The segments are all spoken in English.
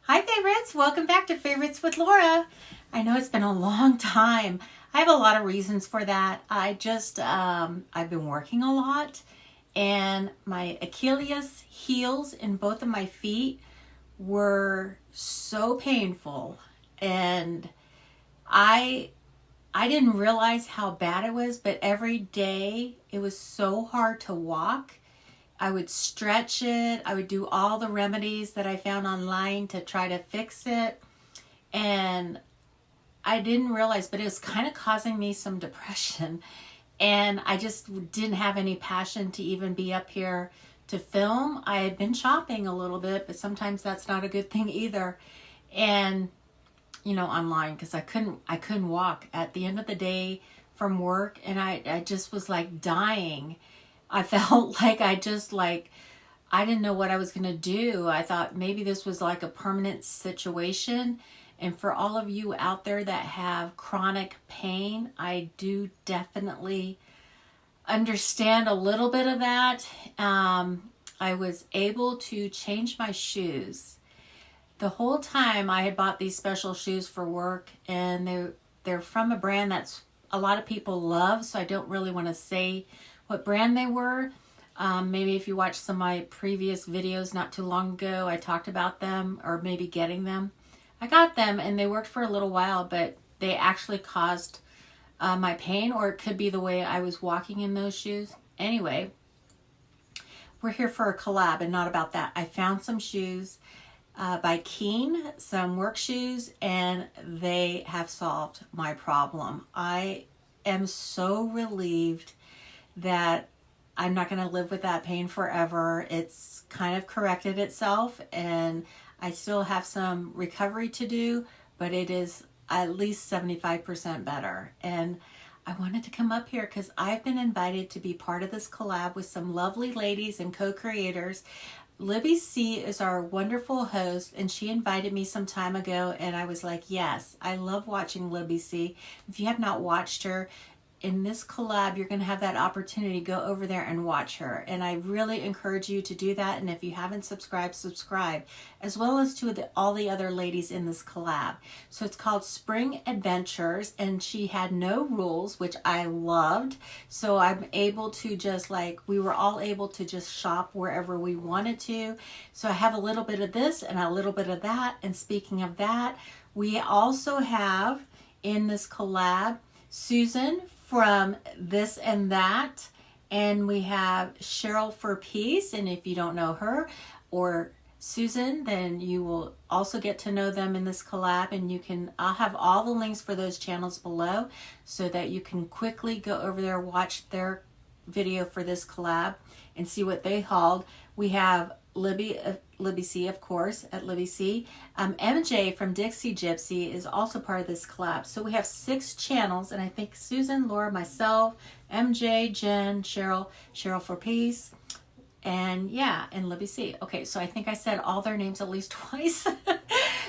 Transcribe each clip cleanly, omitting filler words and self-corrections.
Hi favorites, welcome back to Favorites with Laura. I know it's been a long time. I have a lot of reasons for that. I've been working a lot and my Achilles heels in both of my feet were so painful, and I didn't realize how bad it was, but every day it was so hard to walk. I would stretch it. I would do all the remedies that I found online to try to fix it. And I didn't realize, but it was kind of causing me some depression. And I just didn't have any passion to even be up here to film. I had been shopping a little bit, but sometimes that's not a good thing either. And, online, because I couldn't walk at the end of the day from work. And I just was like dying. I felt like I didn't know what I was going to do. I thought maybe this was like a permanent situation. And for all of you out there that have chronic pain, I do definitely understand a little bit of that. I was able to change my shoes. The whole time I had bought these special shoes for work, and they're from a brand that's a lot of people love, so I don't really want to say what brand they were. Maybe if you watched some of my previous videos not too long ago, I talked about them, or maybe getting them. I got them and they worked for a little while, but they actually caused my pain, or it could be the way I was walking in those shoes. Anyway, we're here for a collab and not about that. I found some shoes by Keen, some work shoes, and they have solved my problem. I am so relieved that I'm not going to live with that pain forever. It's kind of corrected itself, and I still have some recovery to do, but it is at least 75% better. And I wanted to come up here because I've been invited to be part of this collab with some lovely ladies and co-creators. Libby C is our wonderful host, and she invited me some time ago, and I was like, yes, I love watching Libby C. If you have not watched her, in this collab, you're going to have that opportunity to go over there and watch her. And I really encourage you to do that. And if you haven't subscribed, subscribe, as well as to all the other ladies in this collab. So it's called Spring Adventures, and she had no rules, which I loved. So I'm able to we were all able to just shop wherever we wanted to. So I have a little bit of this and a little bit of that. And speaking of that, we also have in this collab Susan from This and That, and we have Cheryl for Peace. And if you don't know her or Susan, then you will also get to know them in this collab, and I'll have all the links for those channels below so that you can quickly go over there, watch their video for this collab and see what they hauled. We have Libby C, of course, at Libby C. MJ from Dixie Gypsy is also part of this collab. So we have 6 channels, and I think Susan, Laura, myself, MJ, Jen, Cheryl for Peace, and Libby C. Okay, so I think I said all their names at least twice.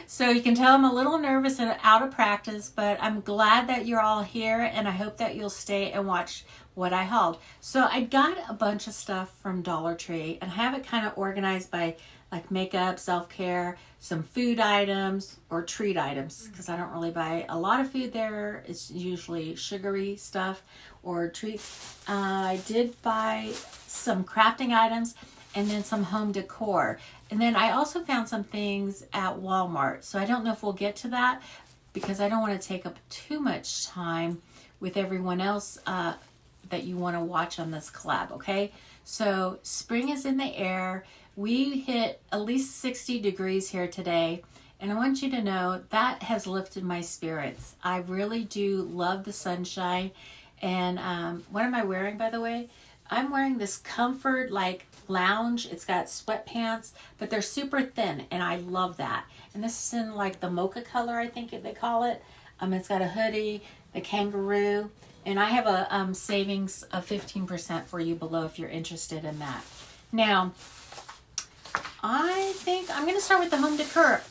So you can tell I'm a little nervous and out of practice, but I'm glad that you're all here, and I hope that you'll stay and watch what I hauled. So I got a bunch of stuff from Dollar Tree, and I have it kind of organized by like makeup, self-care, some food items, or treat items, because I don't really buy a lot of food there. It's usually sugary stuff or treats. I did buy some crafting items and then some home decor. And then I also found some things at Walmart. So I don't know if we'll get to that because I don't want to take up too much time with everyone else that you want to watch on this collab, okay? So spring is in the air. We hit at least 60 degrees here today, and I want you to know that has lifted my spirits. I really do love the sunshine. And what am I wearing, by the way? I'm wearing this comfort lounge. It's got sweatpants, but they're super thin, and I love that. And this is in the mocha color, I think they call it. It's got a hoodie, the kangaroo, and I have a savings of 15% for you below if you're interested in that. Now, I think I'm going to start with the home decor.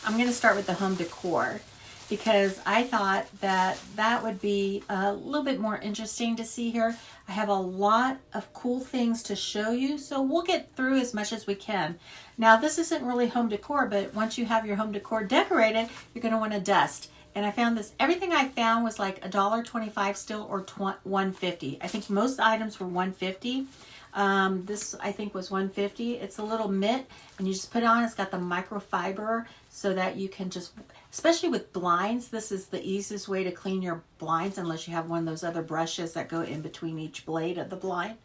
I'm going to start with the home decor. because I thought that that would be a little bit more interesting to see here. I have a lot of cool things to show you, so we'll get through as much as we can. Now, this isn't really home decor, but once you have your home decor decorated, you're going to want to dust. And I found this, everything I found was like $1.25 still, or $1.50. I think most items were $1.50. This I think was $1.50. It's a little mitt, and you just put it on. It's got the microfiber so that you can just, especially with blinds, this is the easiest way to clean your blinds, unless you have one of those other brushes that go in between each blade of the blind.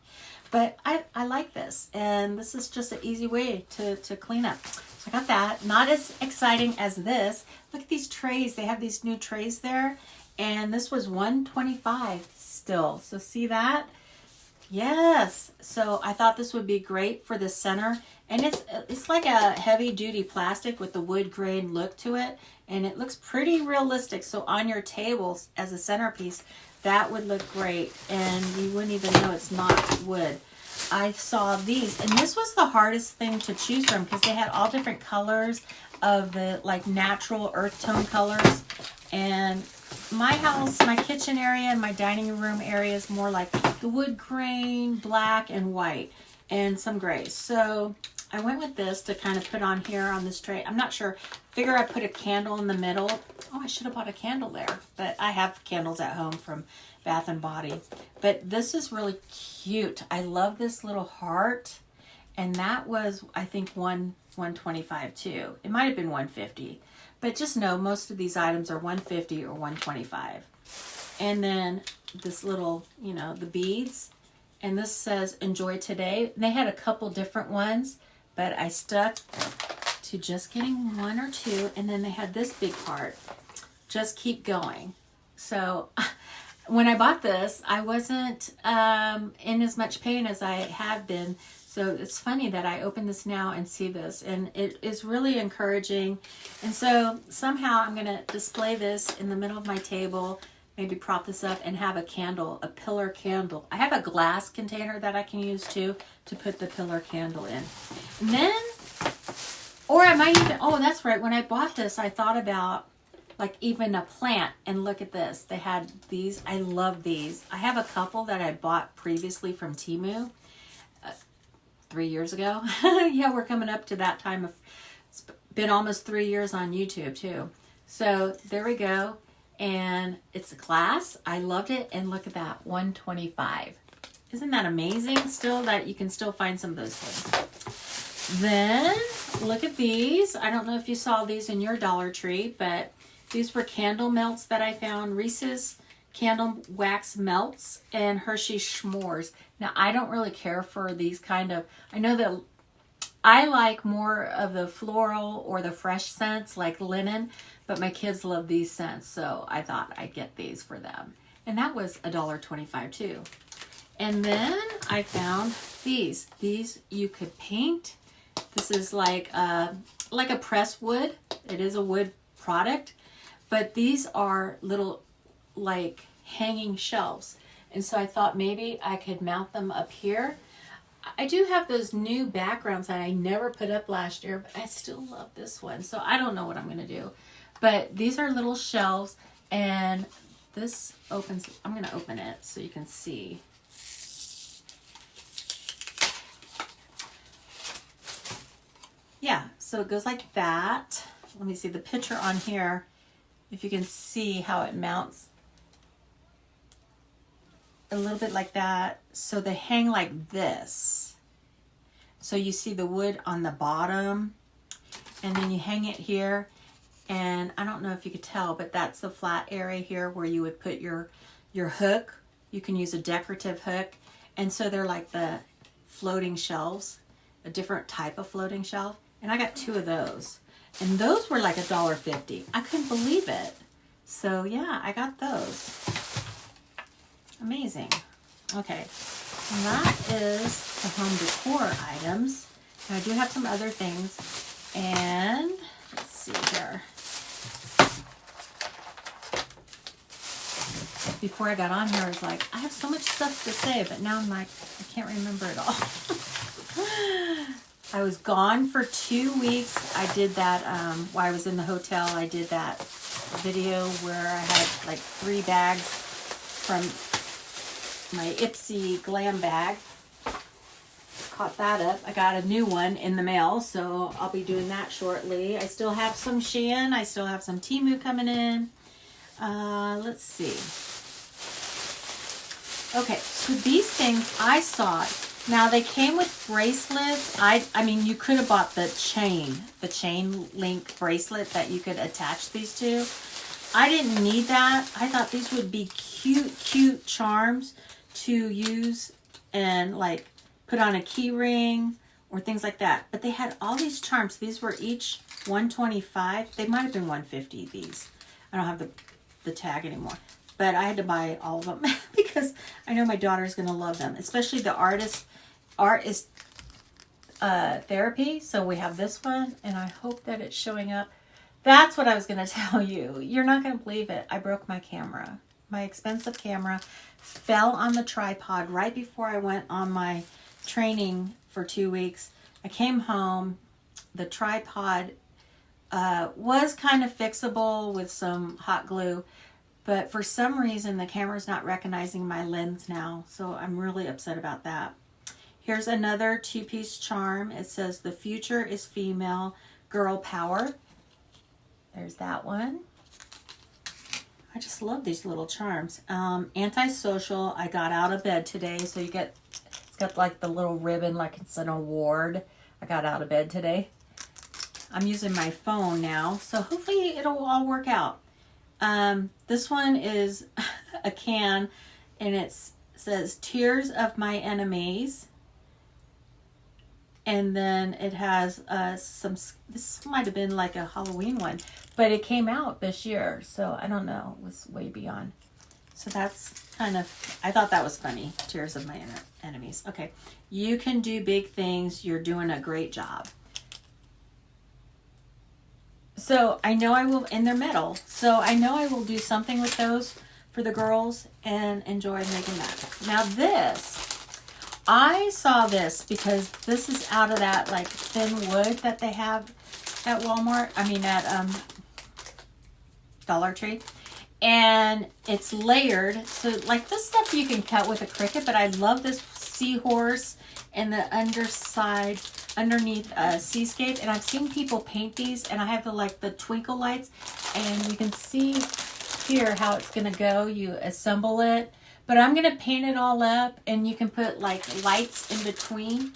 But I like this, and this is just an easy way to clean up. So I got that. Not as exciting as this. Look at these trays. They have these new trays there, and this was $1.25 still. So see that? Yes. So I thought this would be great for the center, and it's like a heavy duty plastic with the wood grain look to it, and it looks pretty realistic. So on your tables as a centerpiece, that would look great, and you wouldn't even know it's not wood. I saw these, and this was the hardest thing to choose from because they had all different colors of the like natural earth tone colors. And my house, my kitchen area and my dining room area is more like the wood grain, black and white, and some grays. So I went with this to kind of put on here on this tray. I'm not sure. Figure I put a candle in the middle. Oh, I should have bought a candle there, but I have candles at home from Bath and Body. But this is really cute. I love this little heart, and that was, I think, $1.25 too. It might have been $1.50, but just know most of these items are $1.50 or $1.25. And then this little, you know, the beads, and this says "Enjoy Today." And they had a couple different ones, but I stuck to just getting one or two. And then they had this big heart, "Just Keep Going." So when I bought this, I wasn't in as much pain as I have been. So it's funny that I open this now and see this, and it is really encouraging. And so somehow I'm going to display this in the middle of my table, maybe prop this up and have a candle, a pillar candle. I have a glass container that I can use too to put the pillar candle in. And then, or I might even, oh, that's right. When I bought this, I thought about like even a plant, and look at this. They had these. I love these. I have a couple that I bought previously from Temu 3 years ago. Yeah, we're coming up to that time of, it's been almost 3 years on YouTube too. So there we go. And it's a glass. I loved it. And look at that, $1.25. Isn't that amazing? Still, that you can still find some of those things. Then look at these. I don't know if you saw these in your Dollar Tree, but these were candle melts that I found. Reese's candle wax melts and Hershey's s'mores. Now, I don't really care for these kind of, I know that I like more of the floral or the fresh scents like linen, but my kids love these scents, so I thought I'd get these for them. And that was $1.25 too. And then I found these. These you could paint. This is like a pressed wood. It is a wood product, but these are little like hanging shelves. And so I thought maybe I could mount them up here. I do have those new backgrounds that I never put up last year, but I still love this one. So I don't know what I'm going to do. But these are little shelves, and this opens. I'm going to open it so you can see. Yeah, so it goes like that. Let me see the picture on here, if you can see how it mounts. A little bit like that. So they hang like this. So you see the wood on the bottom, and then you hang it here. And I don't know if you could tell, but that's the flat area here where you would put your hook. You can use a decorative hook. And so they're like the floating shelves, a different type of floating shelf. And I got 2 of those. And those were like $1.50. I couldn't believe it. So yeah, I got those. Amazing. Okay, and that is the home decor items. And I do have some other things. And let's see here. Before I got on here, I was like, I have so much stuff to say, but now I'm like, I can't remember it all. I was gone for 2 weeks. I did that while I was in the hotel. I did that video where I had like 3 bags from my Ipsy Glam bag. Caught that up. I got a new one in the mail, so I'll be doing that shortly. I still have some Shein. I still have some Temu coming in. Let's see. Okay, so these things I saw. Now they came with bracelets. I mean, you could have bought the chain link bracelet that you could attach these to. I didn't need that. I thought these would be cute charms to use and like put on a key ring or things like that. But they had all these charms. These were each $125. They might have been $150, these. I don't have the tag anymore. But I had to buy all of them because I know my daughter's going to love them. Especially the art is therapy. So we have this one, and I hope that it's showing up. That's what I was going to tell you. You're not going to believe it. I broke my camera. My expensive camera fell on the tripod right before I went on my training for 2 weeks. I came home. The tripod was kind of fixable with some hot glue, but for some reason the camera's not recognizing my lens now, so I'm really upset about that. Here's another 2-piece charm. It says the future is female, girl power. There's that one. I just love these little charms. Antisocial. I got out of bed today, so it's got like the little ribbon like it's an award. I got out of bed today. I'm using my phone now, so hopefully it'll all work out. This one is a can, and it says Tears of My Enemies. And then it has this might have been like a Halloween one, but it came out this year, so I don't know. It was way beyond. So that's kind of, I thought that was funny. Tears of My Enemies. Okay, you can do big things. You're doing a great job. So I know I will, and they're metal, so I know I will do something with those for the girls and enjoy making that. Now this, I saw this because this is out of that like thin wood that they have at Walmart. I mean at Dollar Tree. And it's layered. So like this stuff you can cut with a Cricut, but I love this seahorse and the underneath seascape. And I've seen people paint these, and I have the twinkle lights, and you can see here how it's gonna go. You assemble it. But I'm going to paint it all up, and you can put like lights in between,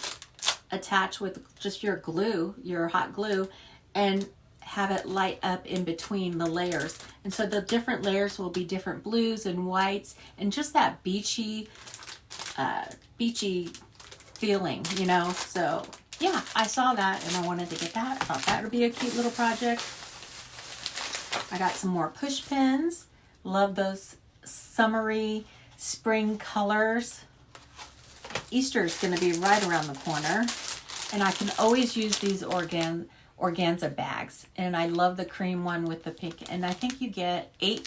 attach with just your glue, your hot glue, and have it light up in between the layers. And so the different layers will be different blues and whites, and just that beachy feeling, you know. So yeah, I saw that and I wanted to get that. I thought that would be a cute little project. I got some more push pins. Love those summery spring colors. Easter is going to be right around the corner, and I can always use these organza bags, and I love the cream one with the pink, and I think you get 8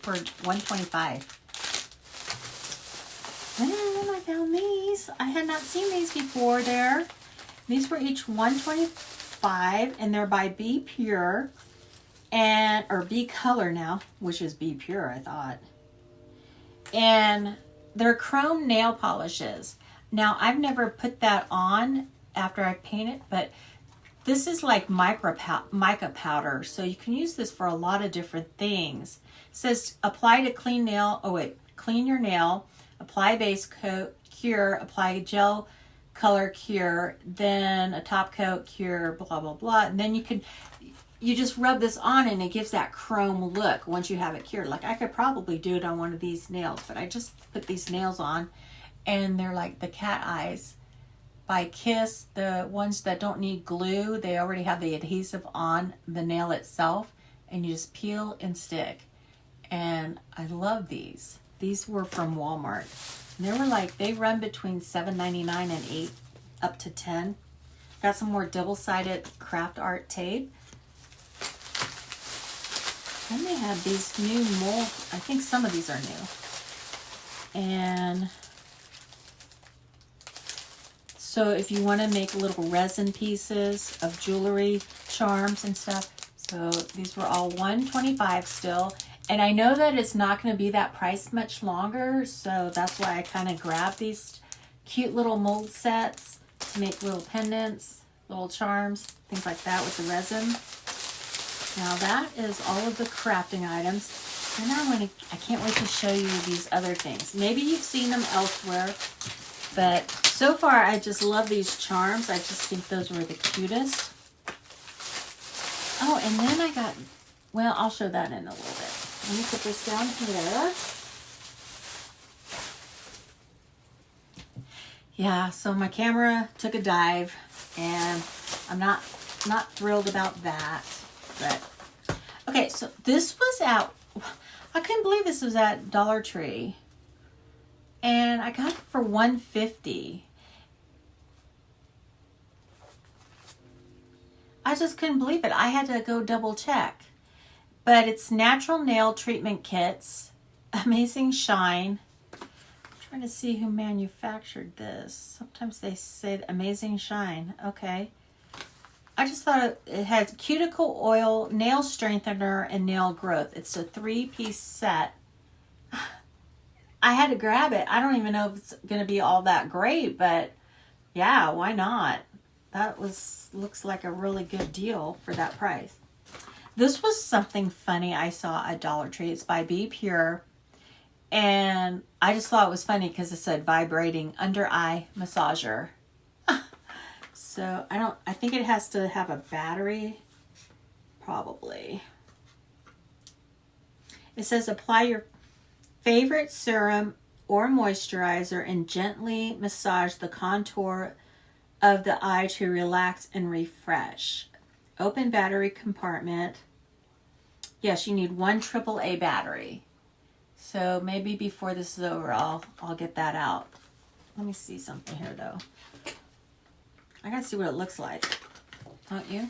for $125. And I found these. I had not seen these before. These were each $125, and they're by Be Pure, or Be Color now, which is Be Pure, I thought. And they're chrome nail polishes. Now, I've never put that on after I paint it, but this is like mica powder, so you can use this for a lot of different things. It says apply to clean your nail, apply base coat, cure, apply gel color, cure, then a top coat, cure, blah, blah, blah. And then you just rub this on, and it gives that chrome look once you have it cured. Like I could probably do it on one of these nails, but I just put these nails on, and they're like the cat eyes by Kiss. The ones that don't need glue, they already have the adhesive on the nail itself, and you just peel and stick. And I love these. These were from Walmart. And they run between $7.99 and $8 up to $10. Got some more double-sided craft art tape. Then they have these new molds. I think some of these are new. And so if you want to make little resin pieces of jewelry, charms and stuff, So these were all $125 still. And I know that it's not going to be that price much longer. So that's why I kind of grabbed these cute little mold sets to make little pendants, little charms, things like that with the resin. Now that is all of the crafting items. And I can't wait to show you these other things. Maybe you've seen them elsewhere, but so far I just love these charms. I just think those were the cutest. Oh, and then I got, well, I'll show that in a little bit. Let me put this down here. Yeah, so my camera took a dive, and I'm not thrilled about that. But okay, so this was at, I couldn't believe this was at Dollar Tree, and I got it for $150. I just couldn't believe it. I had to go double check. But it's natural nail treatment kits, amazing shine. I'm trying to see who manufactured this. Sometimes they say amazing shine. Okay. I just thought it had cuticle oil, nail strengthener, and nail growth. It's a 3-piece set. I had to grab it. I don't even know if it's going to be all that great, but yeah, why not? That looks like a really good deal for that price. This was something funny I saw at Dollar Tree. It's by Be Pure. And I just thought it was funny because it said vibrating under eye massager. So I think it has to have a battery. Probably. It says apply your favorite serum or moisturizer and gently massage the contour of the eye to relax and refresh. Open battery compartment. Yes, you need one AAA battery. So maybe before this is over, I'll get that out. Let me see something here though. I gotta see what it looks like. Don't you?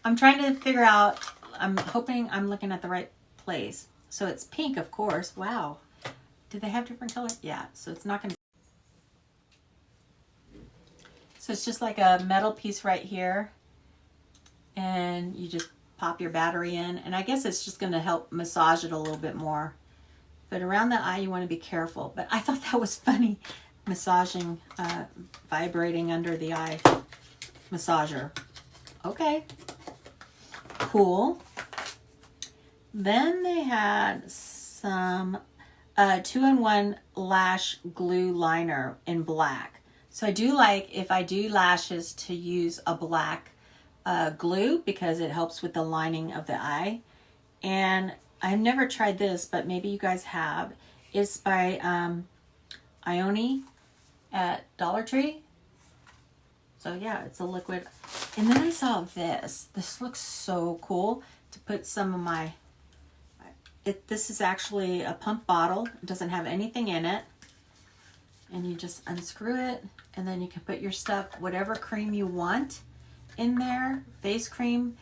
I'm trying to figure out, I'm hoping I'm looking at the right place. So it's pink, of course. Wow. Do they have different colors? Yeah, so it's not gonna. So it's just like a metal piece right here. And you just pop your battery in. And I guess it's just going to help massage it a little bit more. But around the eye, you want to be careful. But I thought that was funny. Massaging, vibrating under the eye massager. Okay. Cool. Then they had some 2-in-1 lash glue liner in black. So I do like, if I do lashes, to use a black glue because it helps with the lining of the eye. And I've never tried this, but maybe you guys have. It's by Ione at Dollar Tree. So yeah, it's a liquid. And then I saw this. This looks so cool to put some of my, this is actually a pump bottle. It doesn't have anything in it. And you just unscrew it, and then you can put your stuff, whatever cream you want in there. Face cream,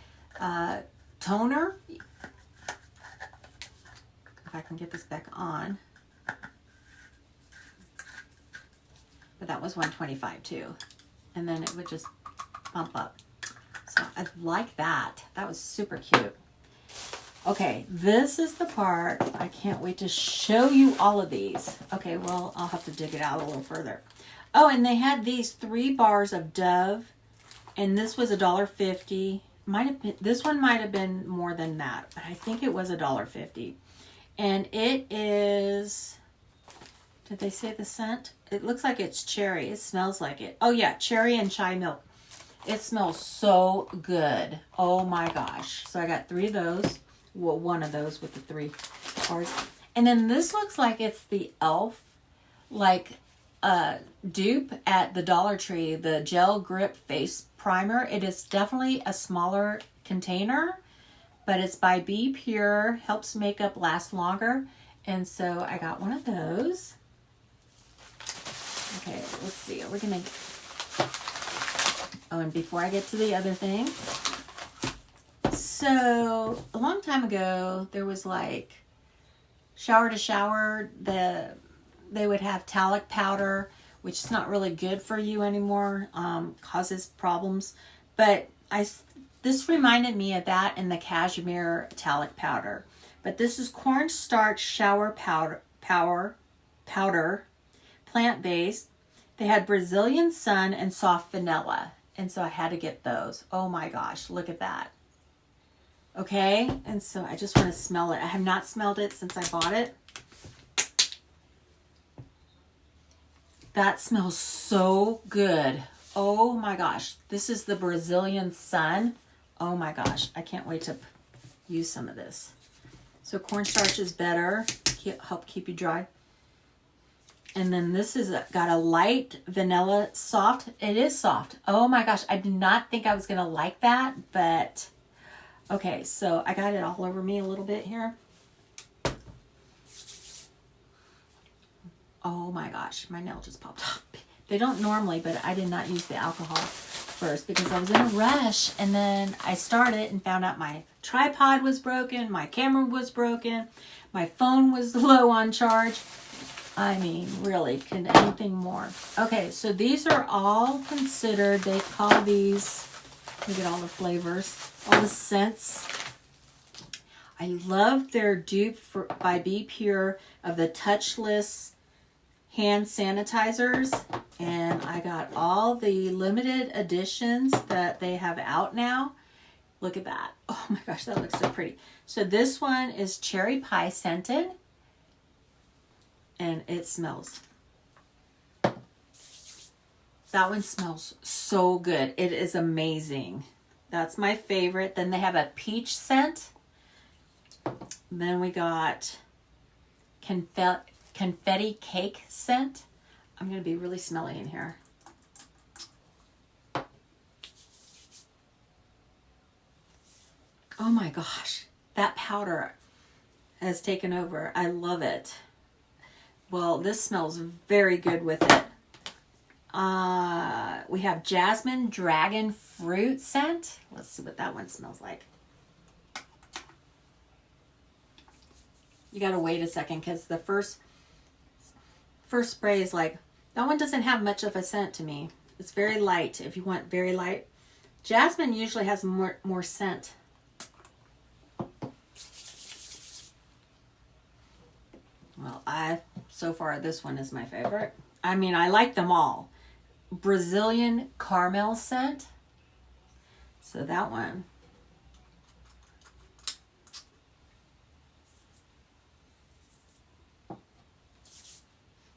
toner. If I can get this back on. But that was $125 too. And then it would just pump up. So I like that. That was super cute. Okay, this is the part. I can't wait to show you all of these. Okay, well, I'll have to dig it out a little further. Oh, and they had these 3 bars of Dove, and this was $1.50. Might have been, this one might have been more than that, but I think it was $1.50. And it is, did they say the scent? It looks like it's cherry. It smells like it. Oh yeah, cherry and chai milk. It smells so good. Oh my gosh. So I got 3 of those. Well, one of those with the 3 bars. And then this looks like it's the e.l.f. like dupe at the Dollar Tree, the gel grip face primer. It is definitely a smaller container, but it's by Be Pure, helps makeup last longer. And so I got one of those. Okay, let's see. We're gonna. Oh, and before I get to the other thing. So a long time ago, there was like shower to shower. They would have talc powder, which is not really good for you anymore, causes problems. But I this reminded me of that and the cashmere talc powder. But this is cornstarch shower powder, plant-based. They had Brazilian sun and soft vanilla. And so I had to get those. Oh my gosh, look at that. Okay, and so I just want to smell it. I have not smelled it since I bought it. That smells so good. Oh my gosh, this is the Brazilian sun. Oh my gosh, I can't wait to use some of this. So cornstarch is better, help keep you dry. And then this is got a light vanilla soft. It is soft. Oh my gosh, I did not think I was gonna like that, but okay, so I got it all over me a little bit here. Oh my gosh, my nail just popped off. They don't normally, but I did not use the alcohol first because I was in a rush, and then I started and found out my tripod was broken, my camera was broken, my phone was low on charge. I mean, really, can anything more? Okay, so these are all considered, they call these, look at all the flavors, all the scents. I love their dupe by Be Pure of the touchless hand sanitizers, and I got all the limited editions that they have out now. Look at that. Oh my gosh, that looks so pretty. So this one is cherry pie scented, and it smells. That one smells so good. It is amazing. That's my favorite. Then they have a peach scent. Then we got confetti cake scent. I'm going to be really smelly in here. Oh my gosh, that powder has taken over. I love it. Well, this smells very good with it. We have jasmine dragon fruit scent. Let's see what that one smells like. You got to wait a second because the first spray is like, that one doesn't have much of a scent to me. It's very light. If you want very light, jasmine usually has more scent. Well, so far this one is my favorite. I mean, I like them all. Brazilian caramel scent. So that one.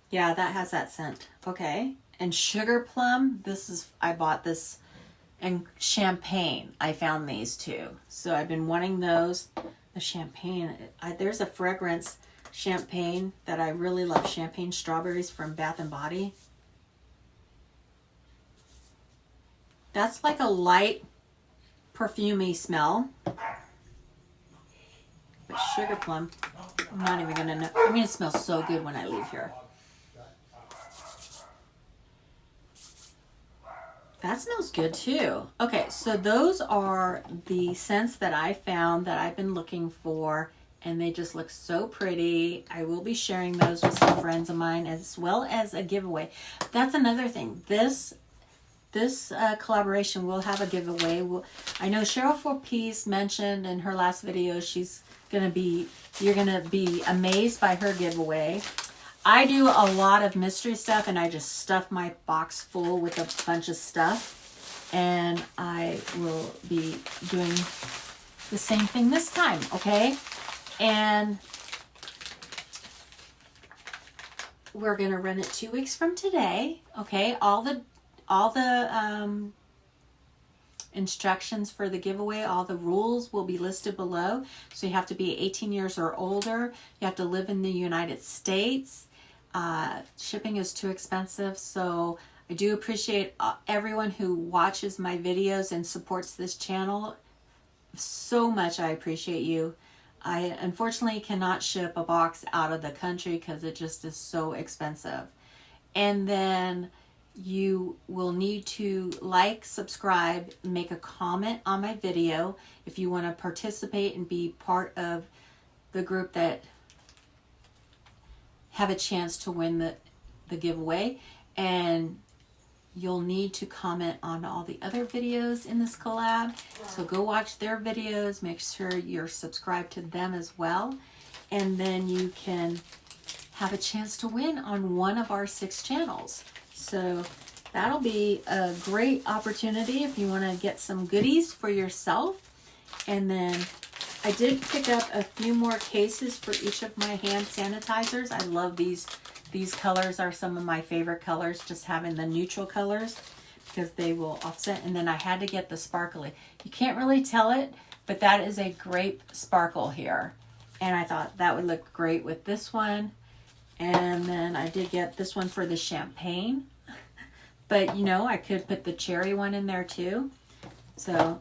Yeah, that has that scent. Okay. And sugar plum. I bought this. And champagne. I found these too. So I've been wanting those. The champagne. There's a fragrance champagne that I really love. Champagne strawberries from Bath and Body. That's like a light perfumey smell. But sugar plum, I'm not even gonna know. I'm gonna smell so good when I leave here. That smells good too. Okay, so those are the scents that I found that I've been looking for, and they just look so pretty. I will be sharing those with some friends of mine as well as a giveaway. That's another thing. This collaboration will have a giveaway. I know Cheryl for Peace mentioned in her last video you're gonna be amazed by her giveaway. I do a lot of mystery stuff, and I just stuff my box full with a bunch of stuff, and I will be doing the same thing this time, okay? And we're gonna run it 2 weeks from today, okay? All the instructions for the giveaway, all the rules will be listed below. So you have to be 18 years or older. You have to live in the United States. Shipping is too expensive. So I do appreciate everyone who watches my videos and supports this channel so much. I appreciate you. I unfortunately cannot ship a box out of the country because it just is so expensive. And then you will need to like, subscribe, make a comment on my video if you want to participate and be part of the group that have a chance to win the giveaway. And you'll need to comment on all the other videos in this collab. So go watch their videos. Make sure you're subscribed to them as well. And then you can have a chance to win on one of our 6 channels. So that'll be a great opportunity if you want to get some goodies for yourself. And then I did pick up a few more cases for each of my hand sanitizers. I love these. These colors are some of my favorite colors, just having the neutral colors because they will offset. And then I had to get the sparkly. You can't really tell it, but that is a grape sparkle here. And I thought that would look great with this one. And then I did get this one for the champagne. But, you know, I could put the cherry one in there too. So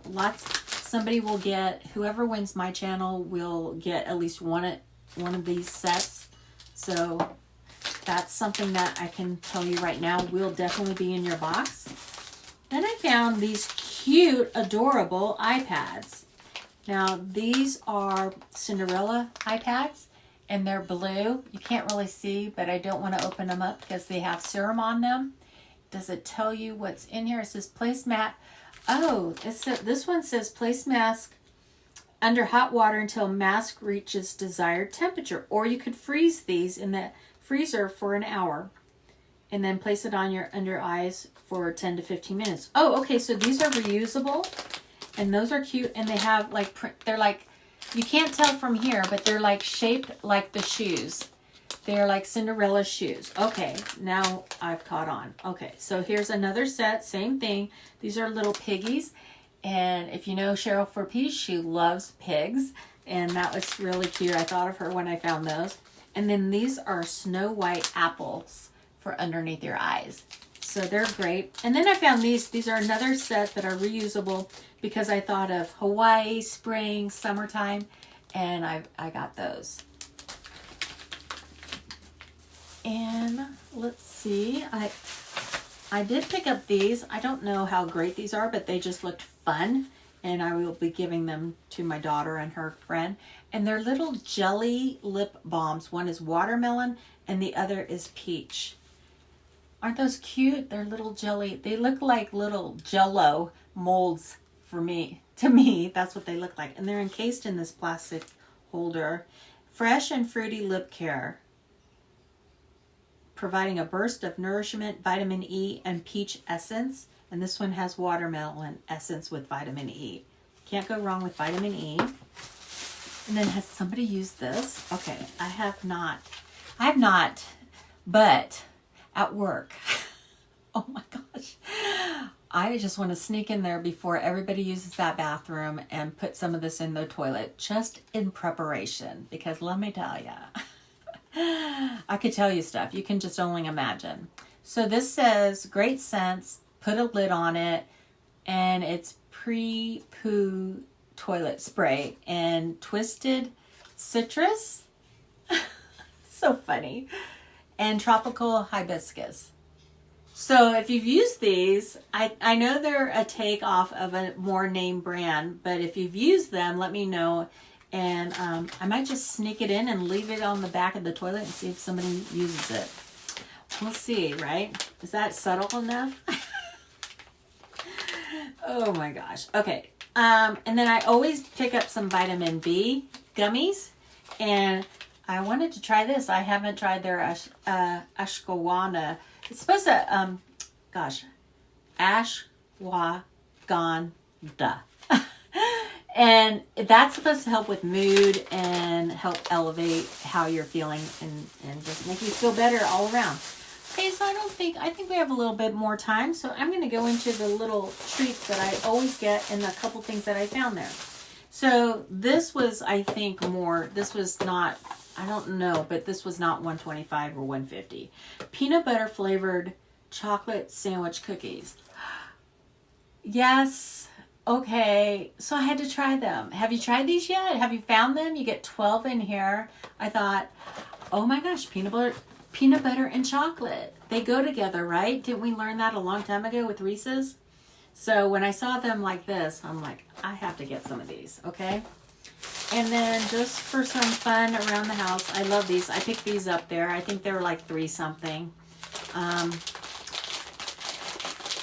somebody will get, whoever wins my channel will get at least one of these sets. So that's something that I can tell you right now will definitely be in your box. Then I found these cute, adorable iPads. Now, these are Cinderella iPads, and they're blue. You can't really see, but I don't want to open them up because they have serum on them. Does it tell you what's in here? It says place mat. Oh, this one says place mask under hot water until mask reaches desired temperature. Or you could freeze these in the freezer for an hour and then place it on under eyes for 10 to 15 minutes. Oh, okay, so these are reusable and those are cute, and they have like, they're like, you can't tell from here, but they're like shaped like the shoes. They're like Cinderella shoes. Okay, now I've caught on. Okay, so here's another set, same thing. These are little piggies, and if you know Cheryl for Peace, she loves pigs, and that was really cute. I thought of her when I found those. And then these are Snow White apples for underneath your eyes. So they're great. And then I found these. These are another set that are reusable because I thought of Hawaii, spring, summertime, and I got those. And let's see. I did pick up these. I don't know how great these are, but they just looked fun. And I will be giving them to my daughter and her friend. And they're little jelly lip balms. One is watermelon and the other is peach. Aren't those cute? They're little jelly. They look like little Jell-O molds for me. To me, that's what they look like. And they're encased in this plastic holder. Fresh and fruity lip care, providing a burst of nourishment, vitamin E, and peach essence. And this one has watermelon essence with vitamin E. Can't go wrong with vitamin E. And then has somebody used this? Okay, I have not, but at work. Oh my gosh. I just want to sneak in there before everybody uses that bathroom and put some of this in the toilet just in preparation. Because let me tell you, I could tell you stuff. You can just only imagine. So this says, great scents, put a lid on it, and it's pre-poo toilet spray and twisted citrus. So funny. And tropical hibiscus. So if you've used these, I know they're a take off of a more name brand, but if you've used them, let me know. And I might just sneak it in and leave it on the back of the toilet and see if somebody uses it. We'll see, right? Is that subtle enough? Oh my gosh. Okay. And then I always pick up some vitamin B gummies. And I wanted to try this. I haven't tried their ashwagandha. It's supposed to, ashwagandha. And that's supposed to help with mood and help elevate how you're feeling and just make you feel better all around. Okay, so I think we have a little bit more time. So I'm going to go into the little treats that I always get and a couple things that I found there. So this was, I think, more, this was not, I don't know, but this was not $125 or $150. Peanut butter flavored chocolate sandwich cookies. Yes. Okay. So I had to try them. Have you tried these yet? Have you found them? You get 12 in here. I thought, oh my gosh, peanut butter and chocolate. They go together, right? Didn't we learn that a long time ago with Reese's? So when I saw them like this, I'm like, I have to get some of these, okay? And then just for some fun around the house, I love these. I picked these up there. I think they were like $3 something.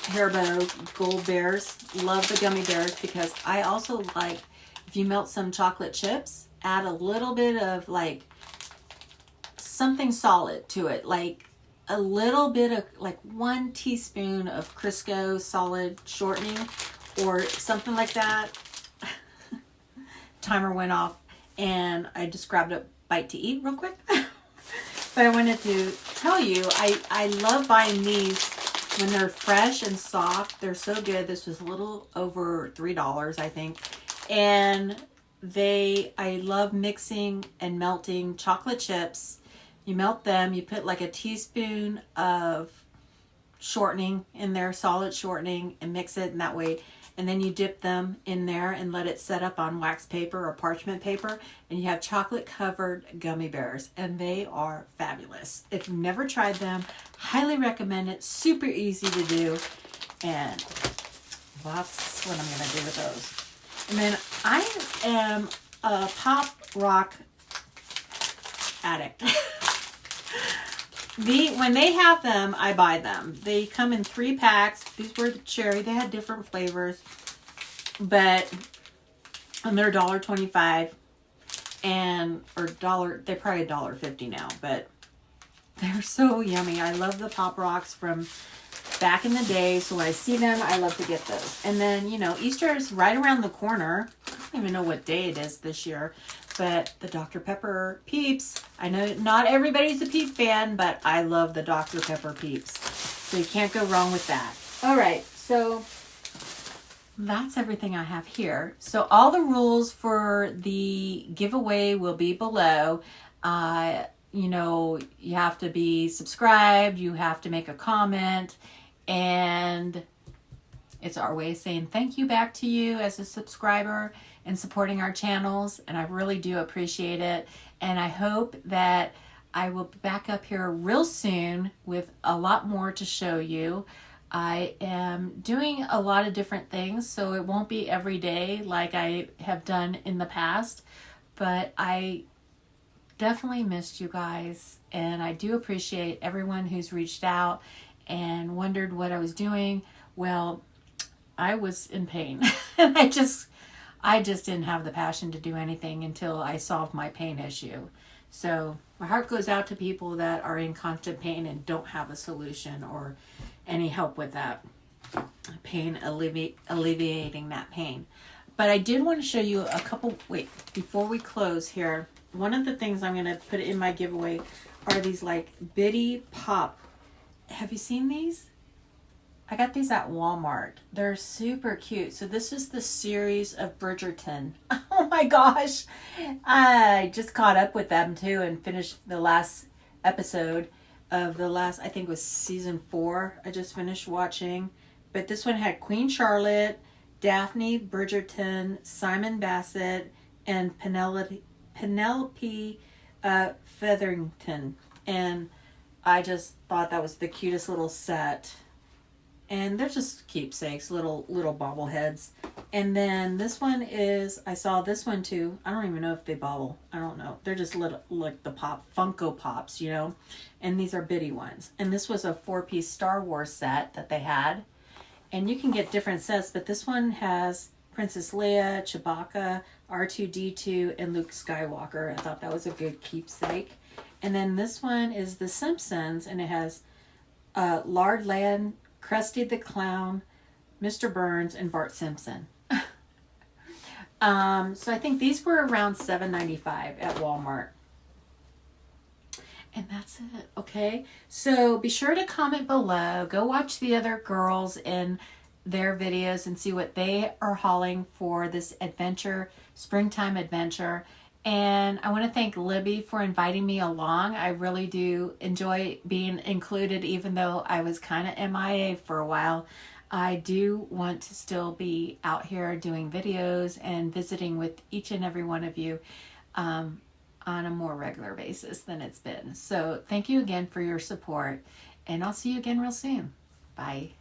Haribo Gold Bears. Love the gummy bears because I also like, if you melt some chocolate chips, add a little bit of like something solid to it, like a little bit of like 1 teaspoon of Crisco solid shortening or something like that. Timer went off and I just grabbed a bite to eat real quick. But I wanted to tell you, I love buying these when they're fresh and soft. They're so good. This was a little over $3, I think. And I love mixing and melting chocolate chips. You melt them, you put like a teaspoon of shortening in there, solid shortening, and mix it in that way. And then you dip them in there and let it set up on wax paper or parchment paper. And you have chocolate covered gummy bears. And they are fabulous. If you've never tried them, highly recommend it. Super easy to do. And that's what I'm going to do with those. And then I am a Pop Rock addict. When they have them, I buy them. They come in 3 packs. These were the cherry. They had different flavors, but they're $1.25 or dollar. They're probably $1.50 now, but they're so yummy. I love the Pop Rocks from back in the day, so when I see them, I love to get those. And then, you know, Easter is right around the corner. I don't even know what day it is this year, but the Dr. Pepper Peeps. I know not everybody's a Peep fan, but I love the Dr. Pepper Peeps. So you can't go wrong with that. All right, so that's everything I have here. So all the rules for the giveaway will be below. You know, you have to be subscribed, you have to make a comment, and it's our way of saying thank you back to you as a subscriber and supporting our channels, and I really do appreciate it. And I hope that I will be back up here real soon with a lot more to show you. I am doing a lot of different things, so it won't be every day like I have done in the past, but I definitely missed you guys, and I do appreciate everyone who's reached out and wondered what I was doing. Well, I was in pain and I just didn't have the passion to do anything until I solved my pain issue. So my heart goes out to people that are in constant pain and don't have a solution or any help with that pain, alleviating that pain. But I did want to show you a couple, before we close here, one of the things I'm going to put in my giveaway are these like bitty pop. Have you seen these? I got these at Walmart. They're super cute. So this is the series of Bridgerton. Oh my gosh. I just caught up with them too and finished the last episode of the last, I think it was season 4. I just finished watching. But this one had Queen Charlotte, Daphne Bridgerton, Simon Bassett, and Penelope Featherington. And I just thought that was the cutest little set. And they're just keepsakes, little bobbleheads. And then this one is, I saw this one too. I don't even know if they bobble. I don't know. They're just little, like the Funko Pops, you know. And these are bitty ones. And this was a 4-piece Star Wars set that they had. And you can get different sets, but this one has Princess Leia, Chewbacca, R2-D2, and Luke Skywalker. I thought that was a good keepsake. And then this one is The Simpsons, and it has Lard Land, Krusty the Clown, Mr. Burns, and Bart Simpson. So I think these were around $7.95 at Walmart. And that's it, okay? So be sure to comment below. Go watch the other girls in their videos and see what they are hauling for this adventure, springtime adventure. And I want to thank Libby for inviting me along. I really do enjoy being included, even though I was kind of MIA for a while. I do want to still be out here doing videos and visiting with each and every one of you on a more regular basis than it's been. So thank you again for your support, and I'll see you again real soon. Bye.